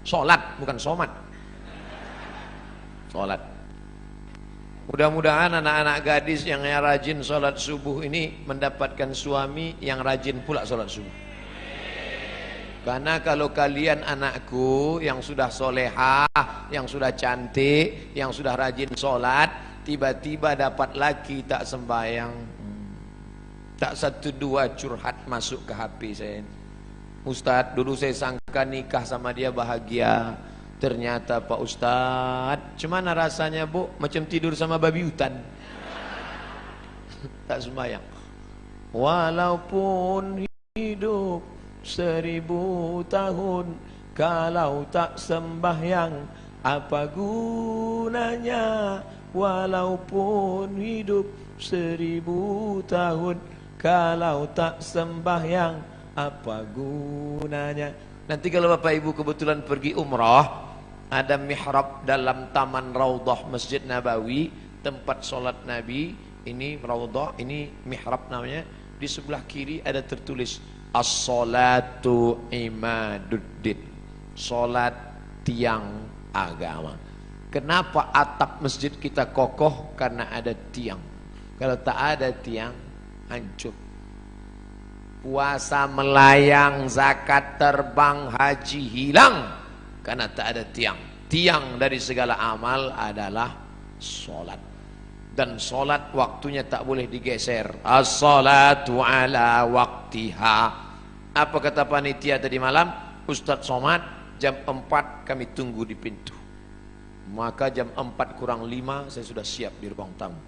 Sholat, bukan somat. Sholat. Mudah-mudahan anak-anak gadis yang rajin sholat subuh ini mendapatkan suami yang rajin pula sholat subuh. Karena kalau kalian anakku yang sudah solehah, yang sudah cantik, yang sudah rajin sholat, tiba-tiba dapat laki tak sembahyang, tak satu dua curhat masuk ke HP saya. Ustadz, dulu saya sangka nikah sama dia bahagia. Ternyata Pak Ustadz, cuman rasanya bu, macam tidur sama babi hutan. Tak sembahyang. Walaupun hidup 1000 tahun, kalau tak sembahyang, apa gunanya? Walaupun hidup 1000 tahun, kalau tak sembahyang, apa gunanya? Nanti kalau Bapak Ibu kebetulan pergi umrah, ada mihrab dalam taman Raudhah Masjid Nabawi, tempat sholat Nabi. Ini Raudhah, ini mihrab namanya. Di sebelah kiri ada tertulis As-salatu imaduddin, sholat tiang agama. Kenapa atap masjid kita kokoh? Karena ada tiang. Kalau tak ada tiang, hancur. Puasa melayang, zakat terbang, haji hilang karena tak ada tiang. Tiang dari segala amal adalah solat. Dan solat waktunya tak boleh digeser. As-salatu ala waktiha. Apa kata panitia tadi malam? Ustadz Somad, jam 4 kami tunggu di pintu. Maka jam 4 kurang 5 saya sudah siap di ruang tamu.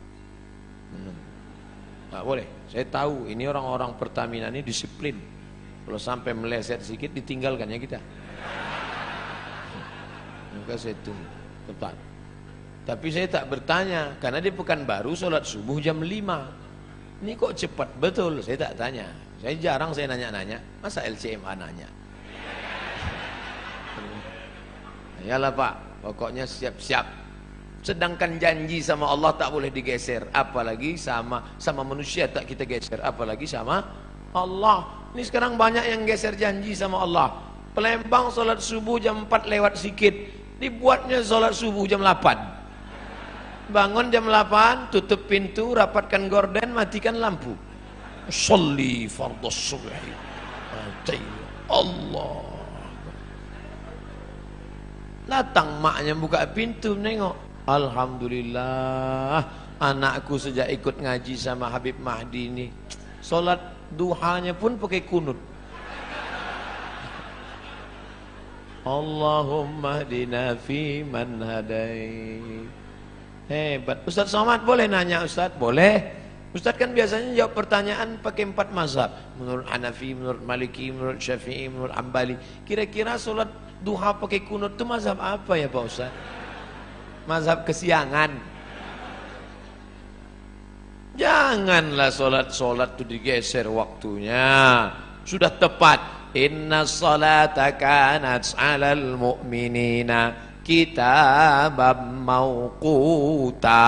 Tak boleh. Saya tahu ini orang-orang Pertamina ini disiplin. Kalau sampai meleset sedikit ditinggalkannya kita. Maka saya tunggu tepat. Tapi saya tak bertanya karena di Pekanbaru sholat subuh jam 5. Ini kok cepat betul? Saya tak tanya. Saya jarang saya nanya-nanya. Masa LCMA nanya? Yalah Pak, pokoknya siap-siap. Sedangkan janji sama Allah tak boleh digeser, apalagi sama manusia tak kita geser, apalagi sama Allah. Ini sekarang banyak yang geser janji sama Allah. Palembang sholat subuh jam 4 lewat sikit, dibuatnya sholat subuh jam 8. Bangun jam 8, tutup pintu, rapatkan gorden, matikan lampu. Sholli fardhus subhi. Allah. Datang maknya buka pintu nengok. Alhamdulillah, anakku sejak ikut ngaji sama Habib Mahdi ini, solat duhanya pun pakai kunut. Allahumma hdina fi man hadai. Hebat. Ustadz Somad boleh nanya Ustadz? Boleh. Ustadz kan biasanya jawab pertanyaan pakai 4 mazhab. Menurut Hanafi, menurut Maliki, menurut Syafi'i, menurut Ambali. Kira-kira solat duha pakai kunut itu mazhab apa ya Pak Ustadz? Mazhab kesiangan. Janganlah solat itu digeser waktunya. Sudah tepat. Inna salata kanat 'alal mu'minina kitaban mauquta.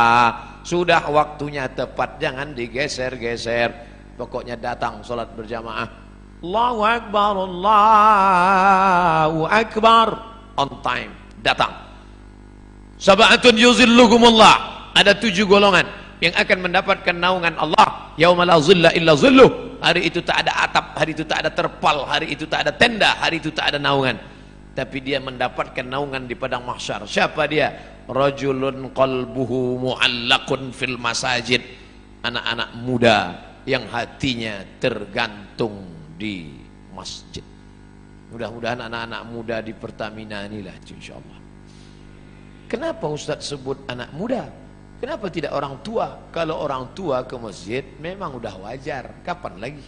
Sudah waktunya tepat, jangan digeser-geser. Pokoknya datang solat berjamaah. Allahu Akbar, Allahu Akbar. On time, datang. Sab'atun yuzilluhumullah. Ada 7 golongan yang akan mendapatkan naungan Allah. Yauma la zilla illa zilluh. Hari itu tak ada atap, hari itu tak ada terpal, hari itu tak ada tenda, hari itu tak ada naungan. Tapi dia mendapatkan naungan di padang mahsyar. Siapa dia? Rajulun qalbuhu mu'allaqun fil masajid. Anak-anak muda yang hatinya tergantung di masjid. Mudah-mudahan anak-anak muda di Pertamina inilah insyaallah. Kenapa Ustadz sebut anak muda? Kenapa tidak orang tua? Kalau orang tua ke masjid memang udah wajar. Kapan lagi?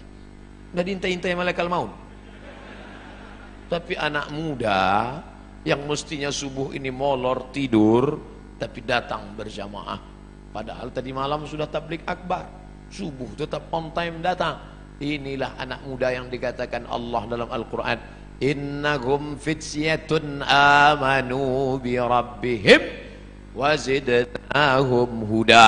Udah diintai-intai malaikat maut. Tapi anak muda yang mestinya subuh ini molor tidur, tapi datang berjamaah. Padahal tadi malam sudah tablik akbar. Subuh tetap on time datang. Inilah anak muda yang dikatakan Allah dalam Al-Quran. Innahum fityatun amanu bi rabbihim wazidnahum huda.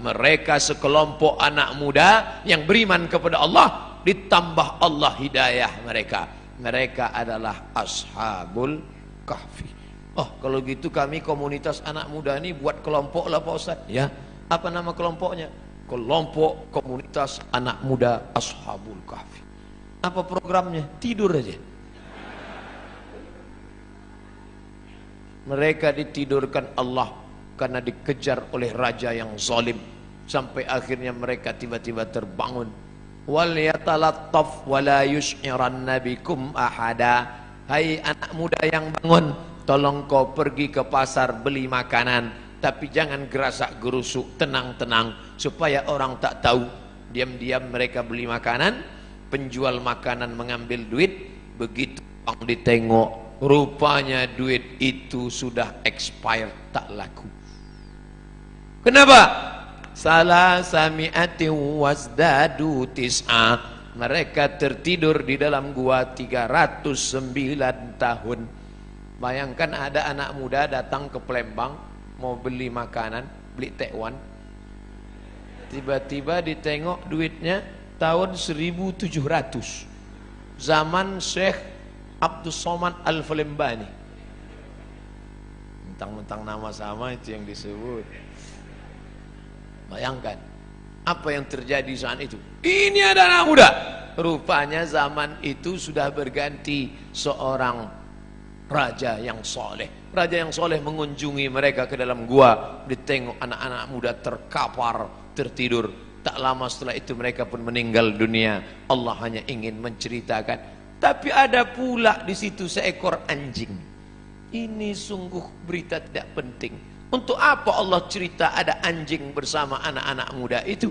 Mereka sekelompok anak muda yang beriman kepada Allah, ditambah Allah hidayah mereka. Mereka adalah ashabul Kahfi. Oh, kalau gitu kami komunitas anak muda ini buat kelompok lah Pak Ustaz. Ya, apa nama kelompoknya? Kelompok komunitas anak muda Ashabul Kahfi. Apa programnya? Tidur aja. Mereka ditidurkan Allah karena dikejar oleh raja yang zalim, sampai akhirnya mereka tiba-tiba terbangun. Wal yatalattaf wala yush'iranna bikum ahada. Hai anak muda yang bangun, tolong kau pergi ke pasar beli makanan, tapi jangan gerasak gerusuk, tenang-tenang supaya orang tak tahu. Diam-diam mereka beli makanan, penjual makanan mengambil duit, begitu orang ditengok, rupanya duit itu sudah expired, tak laku. Kenapa? Salah sami'ati wasdadu tis'a. Mereka tertidur di dalam gua 309 tahun. Bayangkan ada anak muda datang ke Palembang mau beli makanan, beli tekwan, tiba-tiba ditengok duitnya tahun 1700, zaman Syekh Abdul Somad Al-Falembani. Mentang-mentang nama sama itu yang disebut. Bayangkan apa yang terjadi saat itu. Ini ada anak muda. Rupanya zaman itu sudah berganti seorang raja yang soleh. Raja yang soleh mengunjungi mereka ke dalam gua, ditengok anak-anak muda terkapar, tertidur. Tak lama setelah itu mereka pun meninggal dunia. Allah hanya ingin menceritakan. Tapi ada pula di situ seekor anjing. Ini sungguh berita tidak penting. Untuk apa Allah cerita ada anjing bersama anak-anak muda itu?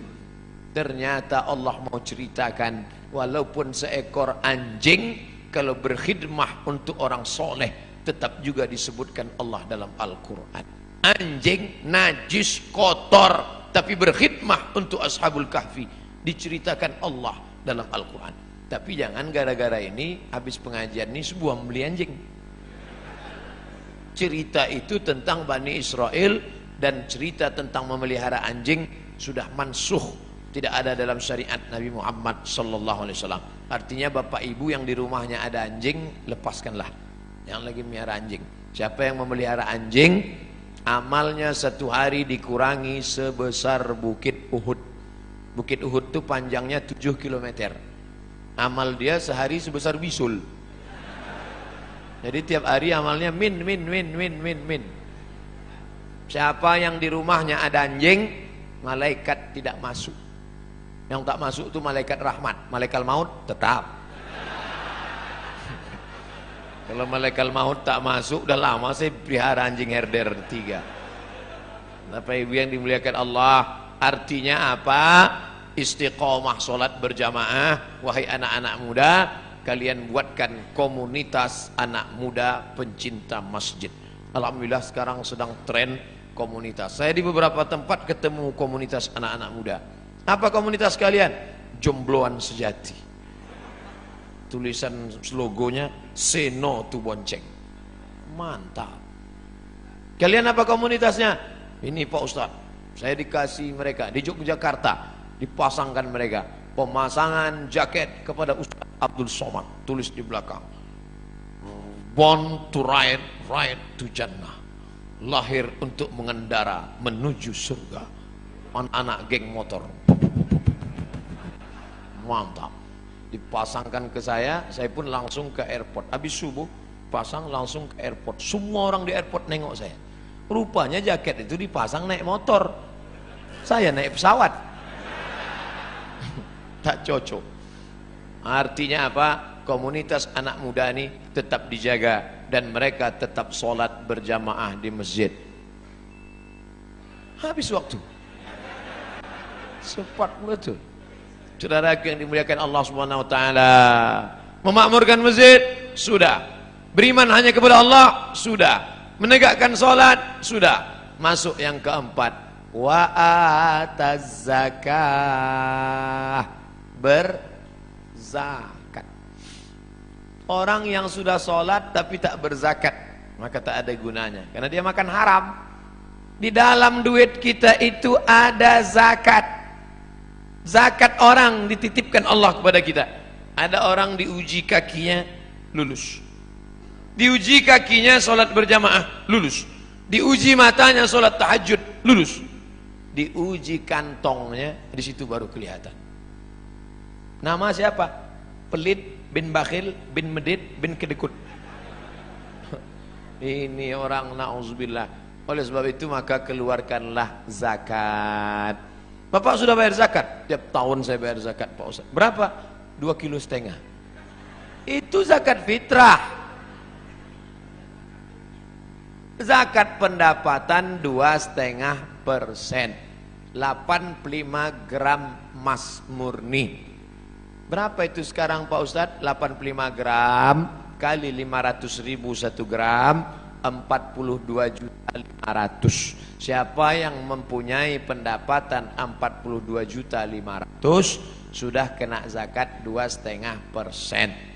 Ternyata Allah mau ceritakan, walaupun seekor anjing kalau berkhidmah untuk orang soleh, tetap juga disebutkan Allah dalam Al-Quran. Anjing najis kotor, tapi berkhidmah untuk Ashabul Kahfi, diceritakan Allah dalam Al-Quran. Tapi jangan gara-gara ini habis pengajian ini sebuah membeli anjing. Cerita itu tentang Bani Israel dan cerita tentang memelihara anjing sudah mansuh, tidak ada dalam syariat Nabi Muhammad sallallahu alaihi wasallam. Artinya bapak ibu yang di rumahnya ada anjing, lepaskanlah. Yang lagi melihara anjing. Siapa yang memelihara anjing, amalnya satu hari dikurangi sebesar Bukit Uhud. Bukit Uhud itu panjangnya 7 km. Amal dia sehari sebesar bisul. Jadi tiap hari amalnya min. Siapa yang di rumahnya ada anjing, malaikat tidak masuk. Yang tak masuk itu malaikat rahmat. Malaikat maut tetap. Kalau malaikat maut tak masuk, udah lama saya pelihara anjing herder 3. Bapak ibu yang dimuliakan Allah, artinya apa? Istiqomah solat berjamaah. Wahai anak-anak muda, kalian buatkan komunitas anak muda pencinta masjid. Alhamdulillah sekarang sedang tren komunitas. Saya di beberapa tempat ketemu komunitas anak-anak muda. Apa komunitas kalian? Jombloan sejati. Tulisan logonya say no to bonceng. Mantap. Kalian apa komunitasnya? Ini Pak Ustaz, saya dikasih mereka di Yogyakarta, dipasangkan mereka pemasangan jaket kepada Ustaz Abdul Somad, tulis di belakang, born to ride, ride to Jannah, lahir untuk mengendara menuju surga. Anak-anak geng motor. Mantap. Dipasangkan ke saya pun langsung ke airport. Habis subuh pasang langsung ke airport. Semua orang di airport nengok saya. Rupanya jaket itu dipasang naik motor, saya naik pesawat. Tak cocok. Artinya apa? Komunitas anak muda ini tetap dijaga dan mereka tetap sholat berjamaah di masjid. Habis waktu. Cepat betul. Saudara yang dimuliakan Allah Subhanahu wa taala, memakmurkan masjid sudah, beriman hanya kepada Allah sudah, menegakkan salat sudah. Masuk yang keempat, wa ataz zakah, berzakat. Orang yang sudah salat tapi tak berzakat, maka tak ada gunanya karena dia makan haram. Di dalam duit kita itu ada zakat. Zakat orang dititipkan Allah kepada kita. Ada orang diuji kakinya lulus, Diuji kakinya sholat berjamaah, lulus. Diuji matanya sholat tahajud, lulus. Diuji kantongnya, di situ baru kelihatan. Nama siapa? Pelit bin bakhil bin medit bin kedekut. Ini orang na'udzubillah. Oleh sebab itu maka keluarkanlah zakat. Bapak sudah bayar zakat? Tiap tahun saya bayar zakat Pak Ustaz. Berapa? 2,5 kilo. Itu zakat fitrah. Zakat pendapatan 2,5%, 85 gram emas murni. Berapa itu sekarang Pak Ustadz? 85 gram kali 500.000 1 gram, 42.500.000. Siapa yang mempunyai pendapatan 42.500.000 sudah kena zakat 2,5%.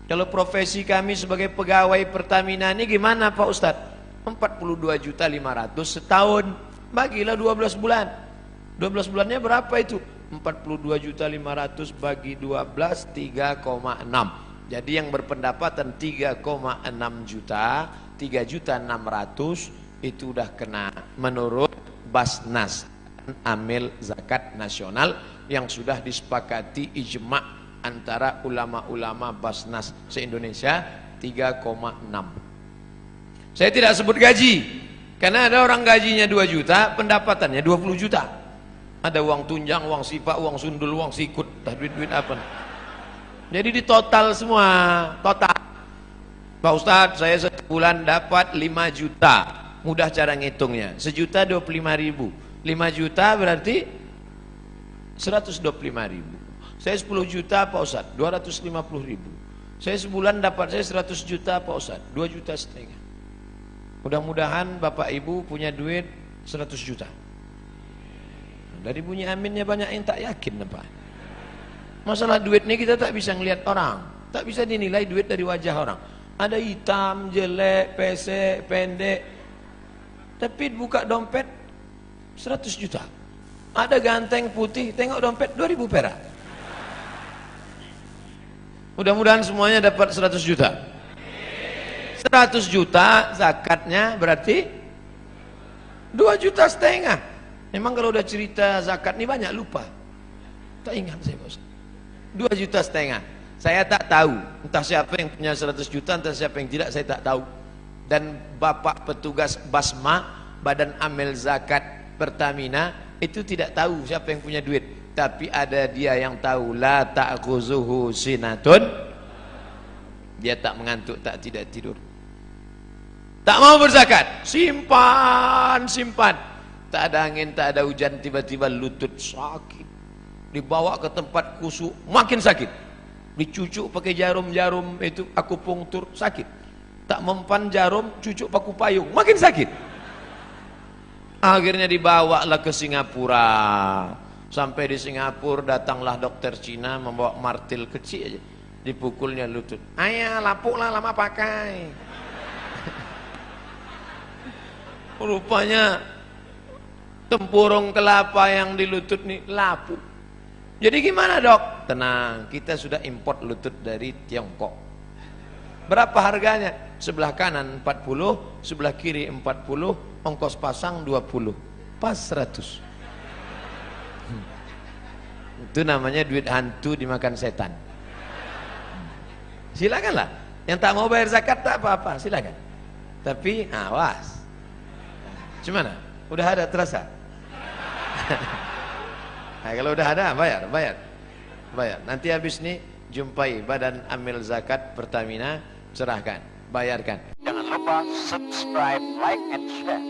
Kalau profesi kami sebagai pegawai Pertamina ini gimana Pak Ustadz? 42.500.000 setahun, bagilah 12 bulan. 12 bulannya berapa itu? 42.500.000 bagi 12, 3,6. Jadi yang berpendapatan 3,6 juta, 3.600.000 itu udah kena menurut Basnas, Amil Zakat Nasional yang sudah disepakati ijma' antara ulama-ulama Basnas se-Indonesia, 3,6. Saya tidak sebut gaji karena ada orang gajinya 2 juta, pendapatannya 20 juta. Ada uang tunjang, uang sipak, uang sundul, uang sikut, duit-duit apa. Jadi di total semua, total. Pak Ustadz, saya sebulan dapat 5 juta. Mudah cara ngitungnya. 1.025.000. 5 juta berarti 125.000. Saya 10 juta Pak Ustadz, 250.000. Saya sebulan dapat saya 100 juta Pak Ustadz, 2,5 juta. Mudah-mudahan Bapak Ibu punya duit 100 juta. Dari bunyi aminnya banyak yang tak yakin Pak. Masalah duit ini kita tak bisa ngelihat orang, tak bisa dinilai duit dari wajah orang. Ada hitam, jelek, pesek, pendek. Tapi buka dompet 100 juta. Ada ganteng putih, tengok dompet 2.000 perak. Mudah-mudahan semuanya dapat 100 juta. 100 juta zakatnya berarti 2,5 juta. Memang kalau udah cerita zakat ini banyak lupa. Tak ingat saya bos. 2,5 juta. Saya tak tahu. Entah siapa yang punya 100 juta, entah siapa yang tidak, saya tak tahu. Dan Bapak petugas Basma, Badan Amil Zakat Pertamina, itu tidak tahu siapa yang punya duit. Tapi ada dia yang tahu, la ta'khuzuhu sinatun. Dia tak mengantuk, tak tidak tidur. Tak mau berzakat, simpan. Tak ada angin, tak ada hujan, tiba-tiba lutut sakit. Dibawa ke tempat kusuk, makin sakit. Dicucuk pakai jarum-jarum itu akupunktur, sakit. Tak mempan jarum, cucuk paku payung, makin sakit. Akhirnya dibawalah ke Singapura. Sampai di Singapura datanglah dokter Cina membawa martil kecil aja. Dipukulnya lutut. Ayah, lapuklah lama pakai. Rupanya tempurung kelapa yang di lutut nih lapuk. Jadi gimana dok? Tenang, kita sudah import lutut dari Tiongkok. Berapa harganya? Sebelah kanan 40, sebelah kiri 40, ongkos pasang 20, pas 100. Itu namanya duit hantu dimakan setan. Silakanlah. Yang tak mau bayar zakat tak apa-apa, silakan. Tapi awas. Gimana? Udah ada terasa? Nah, kalau udah ada bayar. Nanti habis ini jumpai Badan Amil Zakat Pertamina, serahkan, bayarkan. Jangan lupa subscribe, like and share.